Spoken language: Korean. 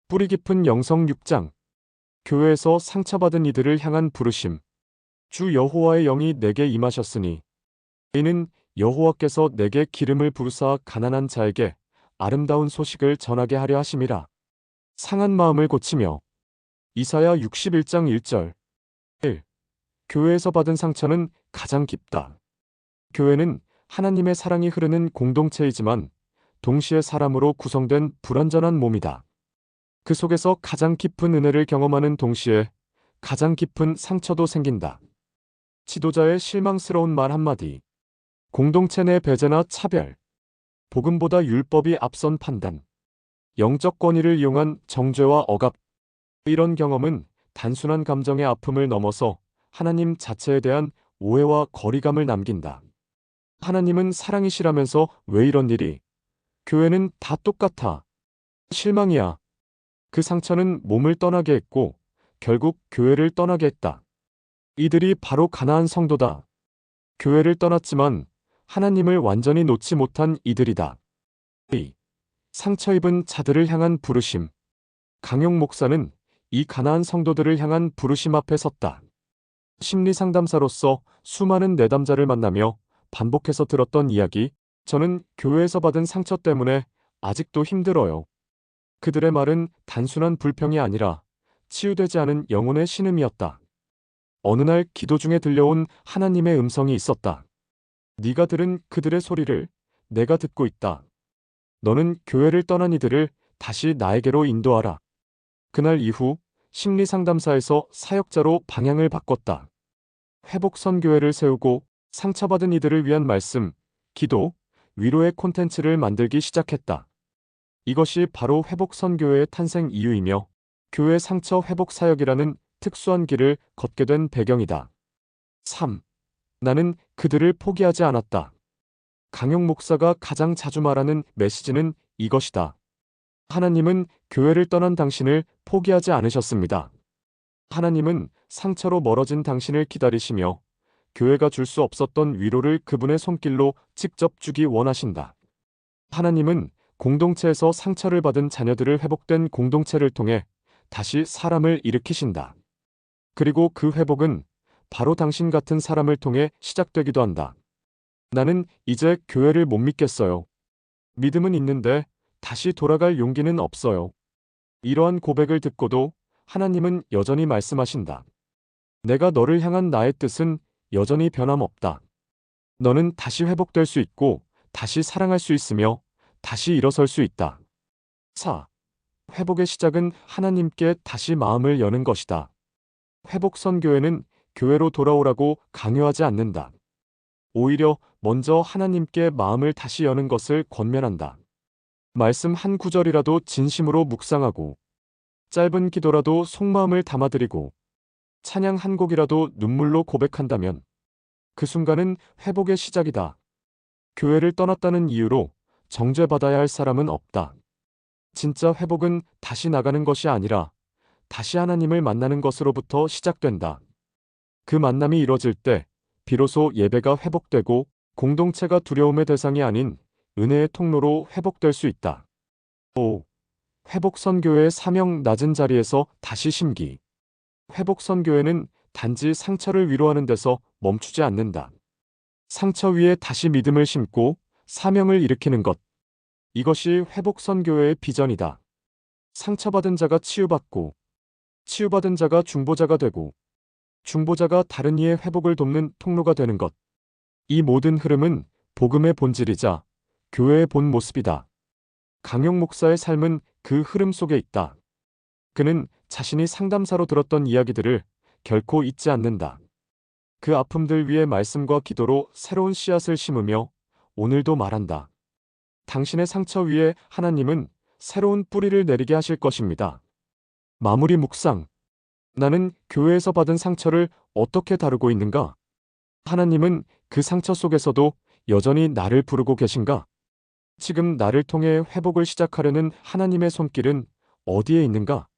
뿌리 깊은 영성 6장. 교회에서 상처받은 이들을 향한 부르심. 주 여호와의 영이 내게 임하셨으니 이는 여호와께서 내게 기름을 부으사 가난한 자에게 아름다운 소식을 전하게 하려 하심이라. 상한 마음을 고치며. 이사야 61장 1절. 1. 교회에서 받은 상처는 가장 깊다. 교회는 하나님의 사랑이 흐르는 공동체이지만 동시에 사람으로 구성된 불완전한 몸이다. 그 속에서 가장 깊은 은혜를 경험하는 동시에 가장 깊은 상처도 생긴다. 지도자의 실망스러운 말 한마디, 공동체 내 배제나 차별, 복음보다 율법이 앞선 판단, 영적 권위를 이용한 정죄와 억압. 이런 경험은 단순한 감정의 아픔을 넘어서 하나님 자체에 대한 오해와 거리감을 남긴다. 하나님은 사랑이시라면서 왜 이런 일이? 교회는 다 똑같아. 실망이야. 그 상처는 몸을 떠나게 했고 결국 교회를 떠나게 했다. 이들이 바로 가나안 성도다. 교회를 떠났지만 하나님을 완전히 놓지 못한 이들이다. 2. 상처 입은 자들을 향한 부르심. 강용 목사는 이 가나안 성도들을 향한 부르심 앞에 섰다. 심리상담사로서 수많은 내담자를 만나며 반복해서 들었던 이야기, 저는 교회에서 받은 상처 때문에 아직도 힘들어요. 그들의 말은 단순한 불평이 아니라 치유되지 않은 영혼의 신음이었다. 어느 날 기도 중에 들려온 하나님의 음성이 있었다. 네가 들은 그들의 소리를 내가 듣고 있다. 너는 교회를 떠난 이들을 다시 나에게로 인도하라. 그날 이후 심리상담사에서 사역자로 방향을 바꿨다. 회복선교회를 세우고 상처받은 이들을 위한 말씀, 기도, 위로의 콘텐츠를 만들기 시작했다. 이것이 바로 회복선교회의 탄생 이유이며 교회 상처 회복 사역이라는 특수한 길을 걷게 된 배경이다. 3. 나는 그들을 포기하지 않았다. 강용 목사가 가장 자주 말하는 메시지는 이것이다. 하나님은 교회를 떠난 당신을 포기하지 않으셨습니다. 하나님은 상처로 멀어진 당신을 기다리시며 교회가 줄 수 없었던 위로를 그분의 손길로 직접 주기 원하신다. 하나님은 공동체에서 상처를 받은 자녀들을 회복된 공동체를 통해 다시 사람을 일으키신다. 그리고 그 회복은 바로 당신 같은 사람을 통해 시작되기도 한다. 나는 이제 교회를 못 믿겠어요. 믿음은 있는데 다시 돌아갈 용기는 없어요. 이러한 고백을 듣고도 하나님은 여전히 말씀하신다. 내가 너를 향한 나의 뜻은 여전히 변함없다. 너는 다시 회복될 수 있고 다시 사랑할 수 있으며 다시 일어설 수 있다. 4. 회복의 시작은 하나님께 다시 마음을 여는 것이다. 회복선교회는 교회로 돌아오라고 강요하지 않는다. 오히려 먼저 하나님께 마음을 다시 여는 것을 권면한다. 말씀 한 구절이라도 진심으로 묵상하고 짧은 기도라도 속마음을 담아드리고 찬양 한 곡이라도 눈물로 고백한다면 그 순간은 회복의 시작이다. 교회를 떠났다는 이유로 정죄받아야 할 사람은 없다. 진짜 회복은 다시 나가는 것이 아니라 다시 하나님을 만나는 것으로부터 시작된다. 그 만남이 이뤄질 때 비로소 예배가 회복되고 공동체가 두려움의 대상이 아닌 은혜의 통로로 회복될 수 있다. 5. 회복선교회의 사명 낮은 자리에서 다시 심기. 회복선교회는 단지 상처를 위로하는 데서 멈추지 않는다. 상처 위에 다시 믿음을 심고 사명을 일으키는 것. 이것이 회복선교회의 비전이다. 상처받은 자가 치유받고 치유받은 자가 중보자가 되고 중보자가 다른 이의 회복을 돕는 통로가 되는 것. 이 모든 흐름은 복음의 본질이자 교회의 본 모습이다. 강용 목사의 삶은 그 흐름 속에 있다. 그는 자신이 상담사로 들었던 이야기들을 결코 잊지 않는다. 그 아픔들 위에 말씀과 기도로 새로운 씨앗을 심으며 오늘도 말한다. 당신의 상처 위에 하나님은 새로운 뿌리를 내리게 하실 것입니다. 마무리 묵상. 나는 교회에서 받은 상처를 어떻게 다루고 있는가? 하나님은 그 상처 속에서도 여전히 나를 부르고 계신가? 지금 나를 통해 회복을 시작하려는 하나님의 손길은 어디에 있는가?